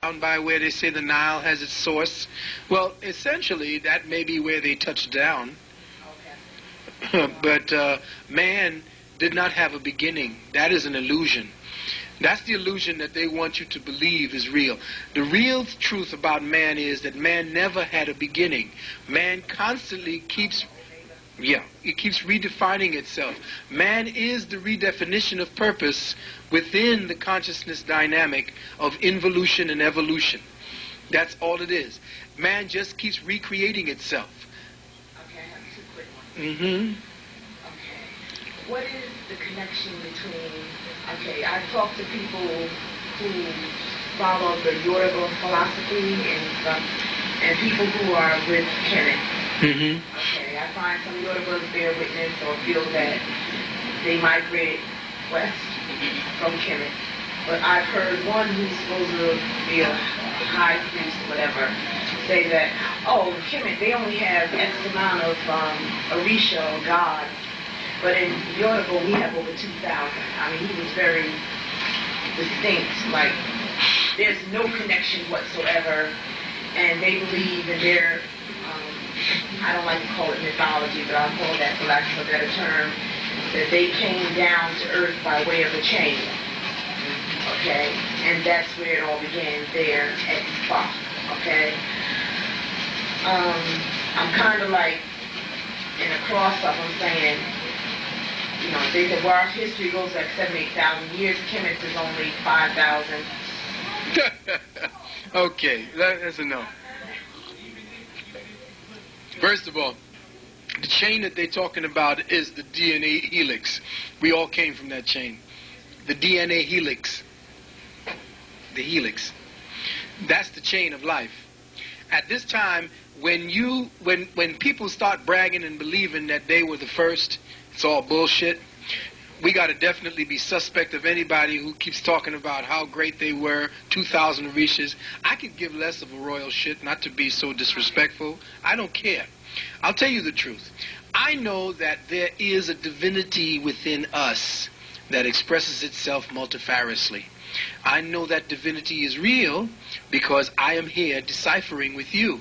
down by where they say the Nile has its source. Well, essentially, that may be where they touched down. Okay. But man did not have a beginning. That is an illusion. That's the illusion that they want you to believe is real. The real truth about man is that man never had a beginning. Man constantly keeps, it keeps redefining itself. Man is the redefinition of purpose within the consciousness dynamic of involution and evolution. That's all it is. Man just keeps recreating itself. Okay, I have two quick ones. Okay. What is the connection between, I talk to people who follow the Yoruba philosophy and people who are with Kemet. Okay, I find some Yorubas bear witness or feel that they migrated west from Kemet. But I've heard one who's supposed to be a high priest or whatever say that, Kemet, they only have X amount of Orisha or gods. But in Yoruba, we have over 2,000. I mean, he was very distinct. Like, there's no connection whatsoever. And they believe in their, I don't like to call it mythology, but I'll call that, for lack of a better term, that they came down to earth by way of a chain. Okay? And that's where it all began, there at Spa. Okay? I'm kind of like in a cross-up. I'm saying, they said, well, our history goes like 8,000 years. Kemet is only 5,000. Okay, that's enough. First of all, the chain that they're talking about is the DNA helix. We all came from that chain. The DNA helix. The helix. That's the chain of life. At this time, when people start bragging and believing that they were the first, it's all bullshit. We got to definitely be suspect of anybody who keeps talking about how great they were, 2,000 Orishas. I could give less of a royal shit, not to be so disrespectful. I don't care. I'll tell you the truth. I know that there is a divinity within us that expresses itself multifariously. I know that divinity is real because I am here deciphering with you.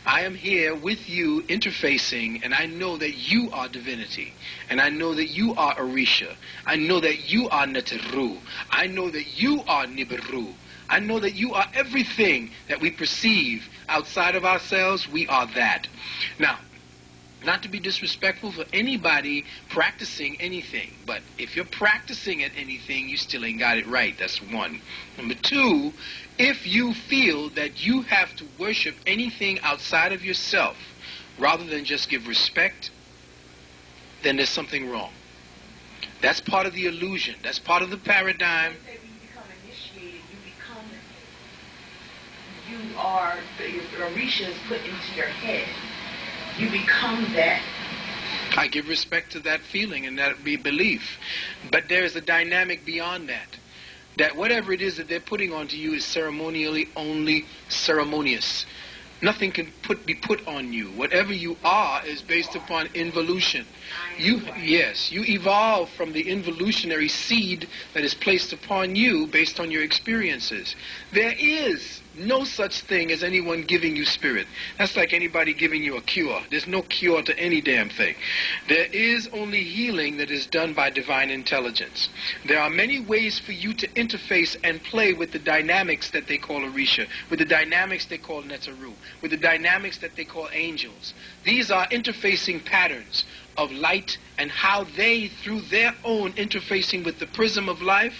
I am here with you interfacing, and I know that you are divinity. And I know that you are Orisha. I know that you are Neteru. I know that you are Nibiru. I know that you are everything that we perceive outside of ourselves. We are that. Now, not to be disrespectful for anybody practicing anything, but if you're practicing at anything, you still ain't got it right. That's one. Number two, if you feel that you have to worship anything outside of yourself rather than just give respect, then there's something wrong. That's part of the illusion. That's part of the paradigm. When you become initiated, you are, your Orisha is put into your head. You become that. I give respect to that feeling and that be belief. But there is a dynamic beyond that. That whatever it is that they're putting onto you is ceremonially only ceremonious. Nothing can be put on you. Whatever you are is based upon involution. You evolve from the involutionary seed that is placed upon you based on your experiences. There is no such thing as anyone giving you spirit. That's like anybody giving you a cure. There's no cure to any damn thing. There is only healing that is done by divine intelligence. There are many ways for you to interface and play with the dynamics that they call Orisha, with the dynamics they call Neteru, with the dynamics that they call angels. These are interfacing patterns of light and how they, through their own interfacing with the prism of life,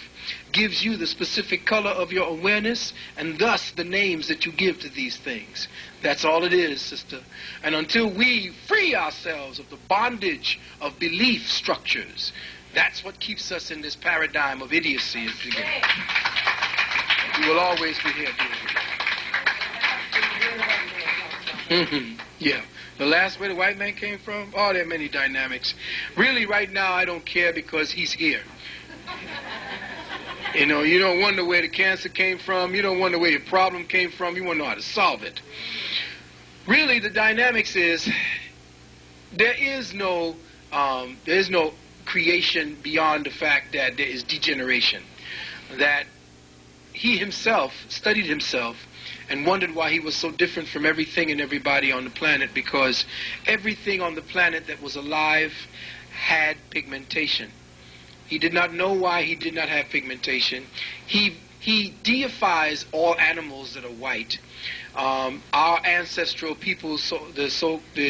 gives you the specific color of your awareness and thus the names that you give to these things. That's all it is, sister. And until we free ourselves of the bondage of belief structures, that's what keeps us in this paradigm of idiocy. We will always be here doing it. Yeah. The last where the white man came from? Oh, there are many dynamics. Really, right now, I don't care because he's here. You know, you don't wonder where the cancer came from. You don't wonder where your problem came from. You want to know how to solve it. Really, the dynamics is there is no creation beyond the fact that there is degeneration. That he himself studied himself and wondered why he was so different from everything and everybody on the planet, because everything on the planet that was alive had pigmentation. He did not know why he did not have pigmentation. He deifies all animals that are white. Our ancestral peoples, the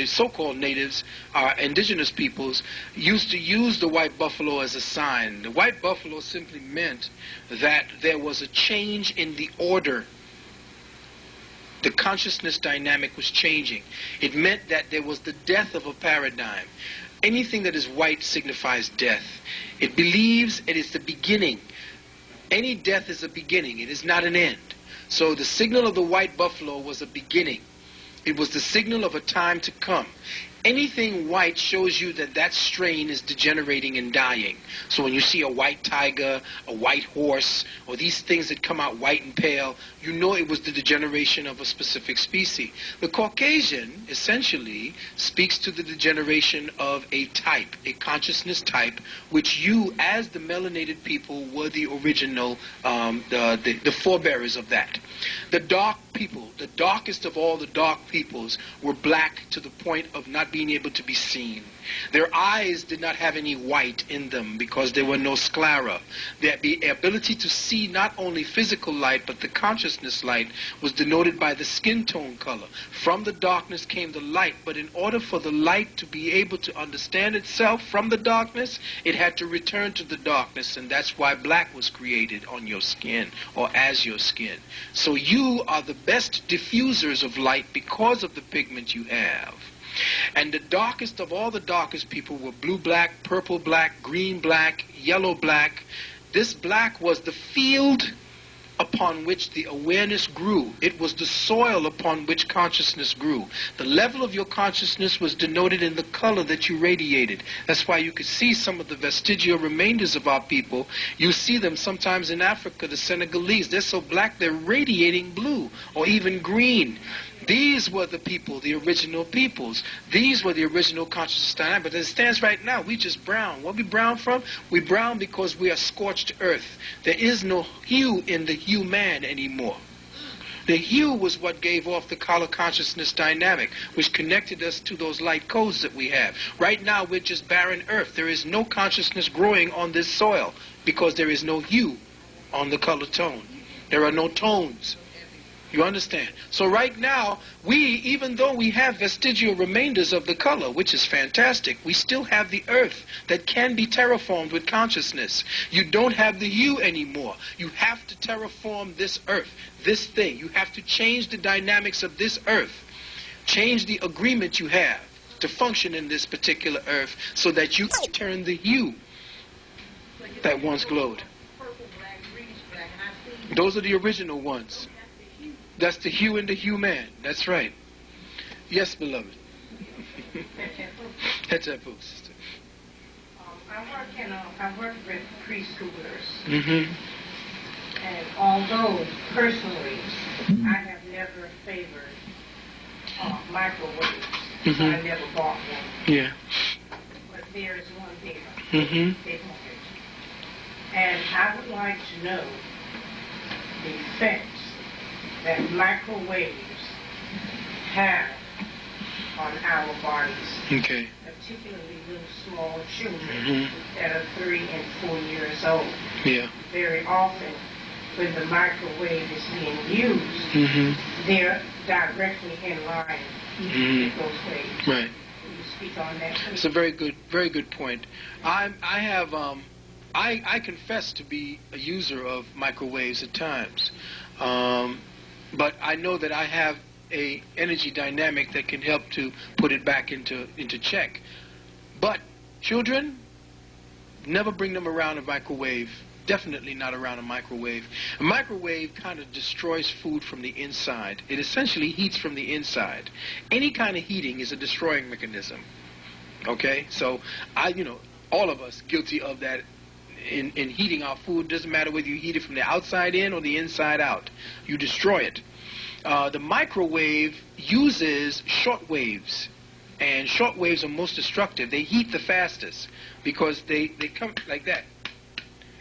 so-called natives, our indigenous peoples, used to use the white buffalo as a sign. The white buffalo simply meant that there was a change in the order. The consciousness dynamic was changing. It meant that there was the death of a paradigm. Anything that is white signifies death. It believes it is the beginning. Any death is a beginning. It is not an end. So the signal of the white buffalo was a beginning. It was the signal of a time to come. Anything white shows you that that strain is degenerating and dying. So when you see a white tiger, a white horse, or these things that come out white and pale, you know it was the degeneration of a specific species. The Caucasian essentially speaks to the degeneration of a type, a consciousness type, which you, as the melanated people, were the original, the forebearers of that. The dark people, the darkest of all the dark peoples, were black to the point of not being able to be seen. Their eyes did not have any white in them because there were no sclera. The ability to see not only physical light but the consciousness light was denoted by the skin tone color. From the darkness came the light, but in order for the light to be able to understand itself from the darkness, it had to return to the darkness, and that's why black was created on your skin or as your skin. So you are the best diffusers of light because of the pigment you have. And the darkest of all the darkest people were blue black, purple black, green black, yellow black. This black was the field upon which the awareness grew. It was the soil upon which consciousness grew. The level of your consciousness was denoted in the color that you radiated. That's why you could see some of the vestigial remainders of our people. You see them sometimes in Africa, the Senegalese. They're so black they're radiating blue or even green. These were the people, the original peoples. These were the original consciousness dynamic. But as it stands right now, we just brown. What we brown from? We brown because we are scorched earth. There is no hue in the human anymore. The hue was what gave off the color consciousness dynamic, which connected us to those light codes that we have. Right now, we're just barren earth. There is no consciousness growing on this soil because there is no hue on the color tone. There are no tones. You understand? So right now, even though we have vestigial remainders of the color, which is fantastic, we still have the earth that can be terraformed with consciousness. You don't have the hue anymore. You have to terraform this earth, this thing. You have to change the dynamics of this earth. Change the agreement you have to function in this particular earth so that you can turn the hue that once glowed. Those are the original ones. That's the hue and the human. That's right. Yes, beloved. Hetepu, sister. I work with preschoolers. Mm-hmm. And although personally I have never favored microwaves, Mm-hmm. I never bought one. Yeah. But there is one there. Mm-hmm. And I would like to know the effects that microwaves have on our bodies. Okay. Particularly little small children Mm-hmm. that are 3 and 4 years old. Yeah. Very often, when the microwave is being used, Mm-hmm. they're directly in line with those waves. Right. Can you speak on that, please? It's a very good point. I confess to be a user of microwaves at times, but I know that I have a energy dynamic that can help to put it back into check. But children, never bring them around a microwave. Definitely not around a microwave. A microwave kind of destroys food from the inside. It essentially heats from the inside. Any kind of heating is a destroying mechanism. Okay? So, all of us guilty of that in heating our food. Doesn't matter whether you heat it from the outside in or the inside out. You destroy it. The microwave uses short waves. And short waves are most destructive. They heat the fastest because they come like that.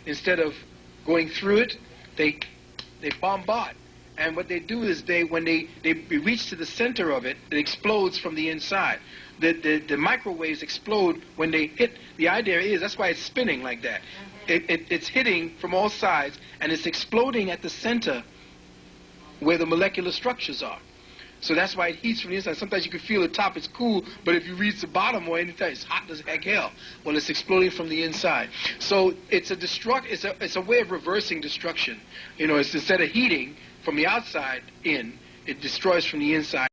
Instead of going through it, they They bombard. And what they do is when they reach to the center of it, it explodes from the inside. The microwaves explode when they hit. The idea is that's why it's spinning like that. It's hitting from all sides, and it's exploding at the center where the molecular structures are. So that's why it heats from the inside. Sometimes you can feel the top, it's cool, but if you reach the bottom or anything, it's hot as heck hell. Well, it's exploding from the inside. So it's a way of reversing destruction. You know, it's instead of heating from the outside in, it destroys from the inside.